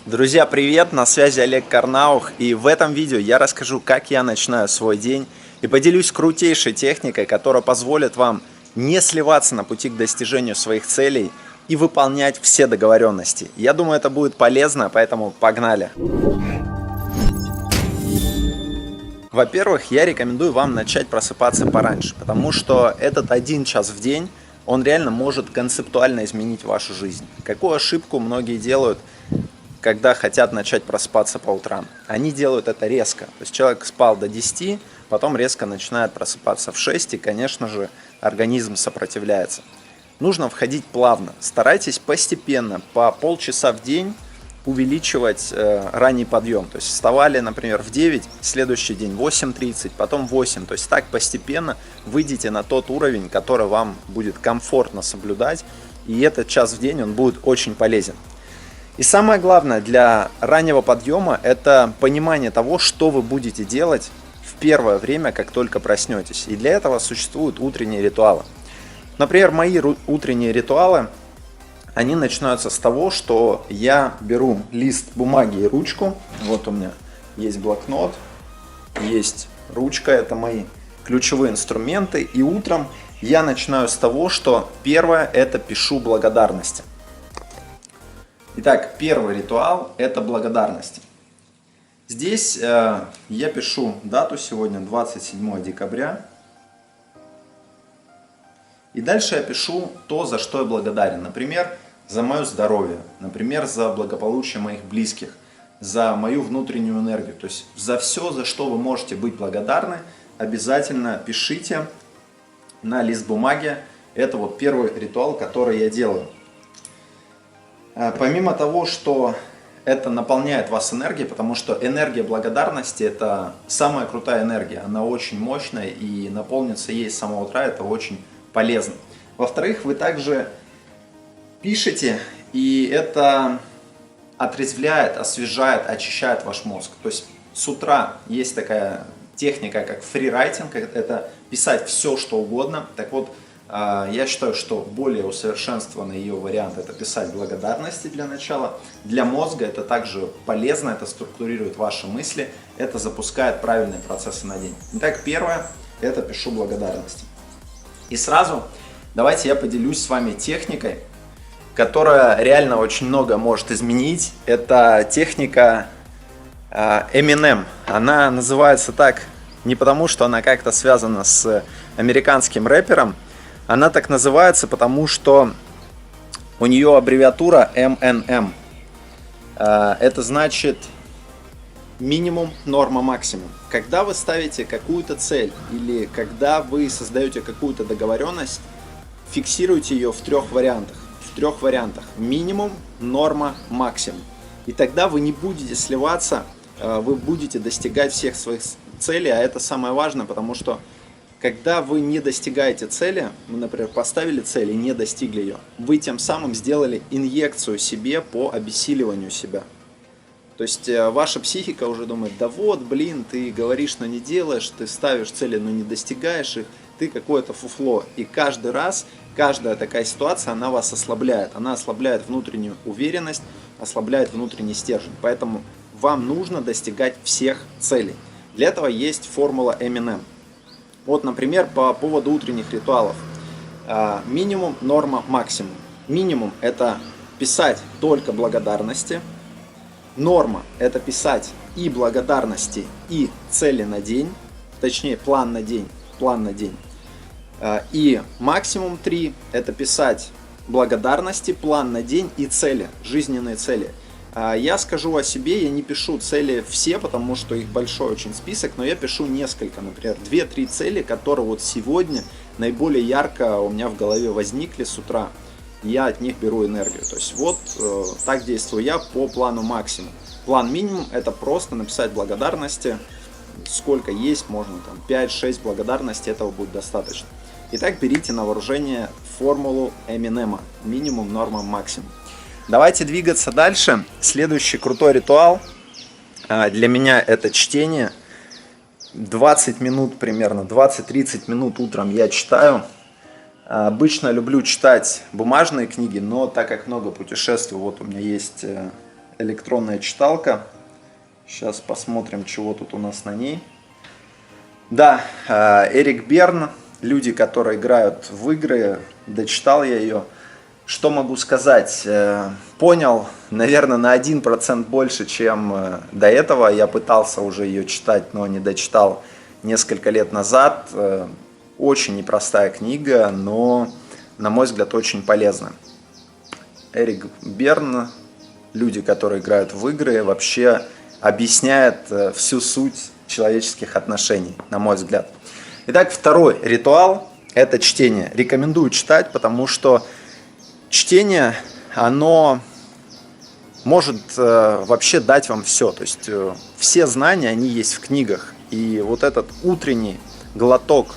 Друзья, привет! На связи Олег Карнаух, и в этом видео я расскажу, как я начинаю свой день, и поделюсь крутейшей техникой, которая позволит вам не сливаться на пути к достижению своих целей и выполнять все договоренности. Я думаю, это будет полезно, поэтому погнали! Во-первых, я рекомендую вам начать просыпаться пораньше, потому что этот 1 час в день, он реально может концептуально изменить вашу жизнь. Какую ошибку многие делают, когда хотят начать просыпаться по утрам? Они делают это резко. То есть человек спал до 10, потом резко начинает просыпаться в 6, и, конечно же, организм сопротивляется. Нужно входить плавно. Старайтесь постепенно, по полчаса в день, увеличивать ранний подъем. То есть вставали, например, в 9, следующий день 8:30, потом 8. То есть так постепенно выйдите на тот уровень, который вам будет комфортно соблюдать. И этот час в день он будет очень полезен. И самое главное для раннего подъема — это понимание того, что вы будете делать в первое время, как только проснетесь. И для этого существуют утренние ритуалы. Например, мои утренние ритуалы, они начинаются с того, что я беру лист бумаги и ручку. Вот у меня есть блокнот, есть ручка, это мои ключевые инструменты. И утром я начинаю с того, что первое — это пишу благодарности. Итак, первый ритуал – это благодарности. Здесь я пишу дату, сегодня 27 декабря. И дальше я пишу то, за что я благодарен. Например, за мое здоровье, например, за благополучие моих близких, за мою внутреннюю энергию. То есть за все, за что вы можете быть благодарны, обязательно пишите на лист бумаги. Это вот первый ритуал, который я делаю. Помимо того, что это наполняет вас энергией, потому что энергия благодарности — это самая крутая энергия, она очень мощная, и наполниться ей с самого утра — это очень полезно. Во-вторых, вы также пишете, и это отрезвляет, освежает, очищает ваш мозг. То есть с утра есть такая техника, как фрирайтинг, это писать все, что угодно. Так вот, я считаю, что более усовершенствованный ее вариант — это писать благодарности для начала. Для мозга это также полезно, это структурирует ваши мысли, это запускает правильные процессы на день. Итак, первое — это пишу благодарности. И сразу давайте я поделюсь с вами техникой, которая реально очень много может изменить. Это техника Eminem. Она называется так не потому, что она как-то связана с американским рэпером. Она так называется, потому что у нее аббревиатура MNM. Это значит минимум, норма, максимум. Когда вы ставите какую-то цель или когда вы создаете какую-то договоренность, фиксируйте ее в 3 вариантах. В 3 вариантах. Минимум, норма, максимум. И тогда вы не будете сливаться, вы будете достигать всех своих целей, а это самое важное, потому что когда вы не достигаете цели, вы, например, поставили цель и не достигли ее, вы тем самым сделали инъекцию себе по обессиливанию себя. То есть ваша психика уже думает: да вот, блин, ты говоришь, но не делаешь, ты ставишь цели, но не достигаешь их, ты какое-то фуфло. И каждый раз, каждая такая ситуация, она вас ослабляет. Она ослабляет внутреннюю уверенность, ослабляет внутренний стержень. Поэтому вам нужно достигать всех целей. Для этого есть формула Eminem. Вот, например, по поводу утренних ритуалов. Минимум, норма, максимум. Минимум – это писать только благодарности. Норма – это писать и благодарности, и цели на день. Точнее, план на день. И максимум 3 – это писать благодарности, план на день и цели, жизненные цели. Я скажу о себе, я не пишу цели все, потому что их большой очень список, но я пишу несколько, например, 2-3 цели, которые вот сегодня наиболее ярко у меня в голове возникли с утра. Я от них беру энергию. То есть вот так действую я по плану максимум. План минимум — это просто написать благодарности, сколько есть, можно там 5-6 благодарностей, этого будет достаточно. Итак, берите на вооружение формулу Eminem: минимум, норма, максимум. Давайте двигаться дальше. Следующий крутой ритуал для меня — это чтение. 20 минут примерно, 20-30 минут утром я читаю. Обычно люблю читать бумажные книги, но так как много путешествую, вот у меня есть электронная читалка. Сейчас посмотрим, чего тут у нас на ней. Да, Эрик Берн, люди, которые играют в игры, дочитал я ее. Что могу сказать? Понял, наверное, на 1% больше, чем до этого. Я пытался уже ее читать, но не дочитал несколько лет назад. Очень непростая книга, но, на мой взгляд, очень полезная. Эрик Берн, люди, которые играют в игры, вообще объясняет всю суть человеческих отношений, на мой взгляд. Итак, второй ритуал – это чтение. Рекомендую читать, потому что чтение, оно может вообще дать вам все. То есть все знания, они есть в книгах. И вот этот утренний глоток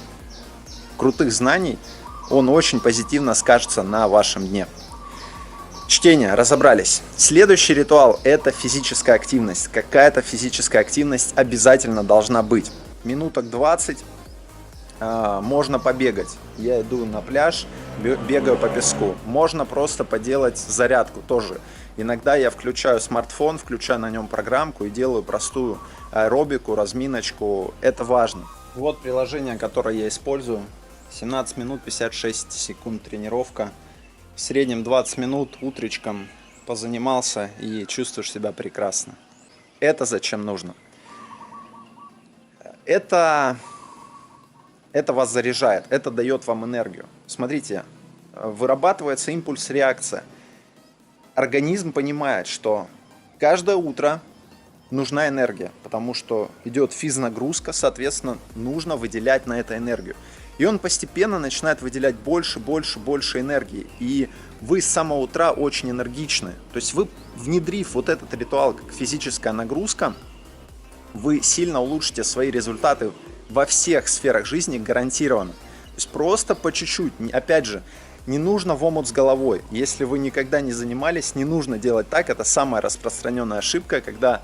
крутых знаний, он очень позитивно скажется на вашем дне. Чтение, разобрались. Следующий ритуал – это физическая активность. Какая-то физическая активность обязательно должна быть. Минуток 20 можно побегать. Я иду на пляж, бегаю по песку. Можно просто поделать зарядку тоже. Иногда я включаю смартфон, включаю на нем программку и делаю простую аэробику, разминочку. Это важно. Вот приложение, которое я использую. 17 минут 56 секунд тренировка. В среднем 20 минут утречком позанимался и чувствуешь себя прекрасно. Это зачем нужно? Это вас заряжает, это дает вам энергию. Смотрите, вырабатывается импульс-реакция. Организм понимает, что каждое утро нужна энергия, потому что идет физнагрузка, соответственно, нужно выделять на это энергию. И он постепенно начинает выделять больше энергии. И вы с самого утра очень энергичны. То есть вы, внедрив вот этот ритуал как физическая нагрузка, вы сильно улучшите свои результаты во всех сферах жизни гарантированно. То есть просто по чуть-чуть. Опять же, не нужно в омут с головой. Если вы никогда не занимались, не нужно делать так. Это самая распространенная ошибка, когда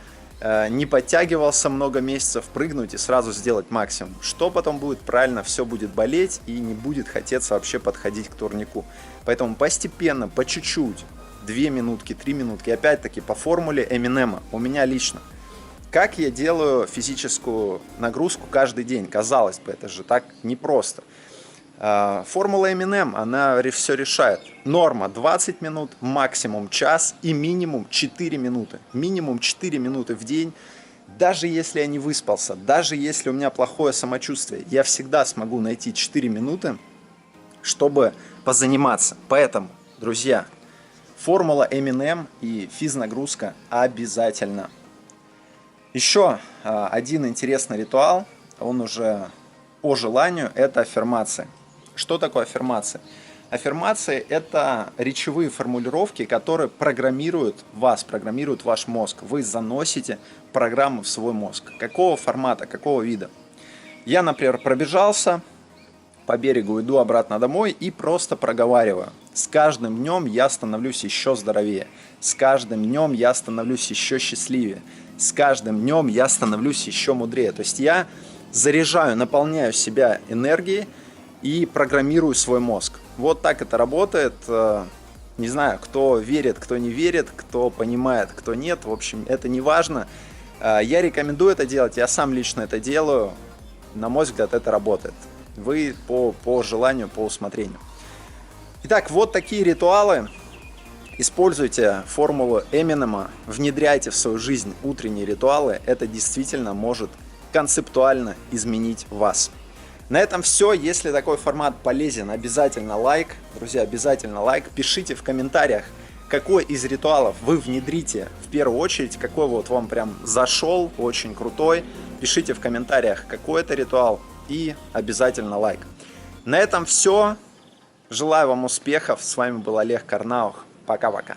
не подтягивался много месяцев, прыгнуть и сразу сделать максимум. Что потом будет? Правильно, все будет болеть и не будет хотеться вообще подходить к турнику. Поэтому постепенно, по чуть-чуть, 2 минутки, 3 минутки, опять-таки по формуле Эминема, у меня лично. Как я делаю физическую нагрузку каждый день? Казалось бы, это же так непросто. Формула Eminem, она все решает. Норма 20 минут, максимум час и минимум 4 минуты. Минимум 4 минуты в день. Даже если я не выспался, даже если у меня плохое самочувствие, я всегда смогу найти 4 минуты, чтобы позаниматься. Поэтому, друзья, формула Eminem и физнагрузка обязательно. Еще один интересный ритуал, он уже по желанию, это аффирмация. Что такое аффирмация? Аффирмации – это речевые формулировки, которые программируют вас, программируют ваш мозг. Вы заносите программу в свой мозг. Какого формата, какого вида? Я, например, пробежался по берегу, иду обратно домой и просто проговариваю. С каждым днем я становлюсь еще здоровее. С каждым днем я становлюсь еще счастливее. С каждым днем я становлюсь еще мудрее. То есть я заряжаю, наполняю себя энергией и программирую свой мозг. Вот так это работает. Не знаю, кто верит, кто не верит, кто понимает, кто нет. В общем, это не важно. Я рекомендую это делать, я сам лично это делаю. На мой взгляд, это работает. Вы по желанию, по усмотрению. Итак, вот такие ритуалы. Используйте формулу Эминема, внедряйте в свою жизнь утренние ритуалы. Это действительно может концептуально изменить вас. На этом все. Если такой формат полезен, обязательно лайк. Друзья, обязательно лайк. Пишите в комментариях, какой из ритуалов вы внедрите в первую очередь, какой вот вам прям зашел, очень крутой. Пишите в комментариях, какой это ритуал, и обязательно лайк. На этом все. Желаю вам успехов. С вами был Олег Карнаух. Пока-пока.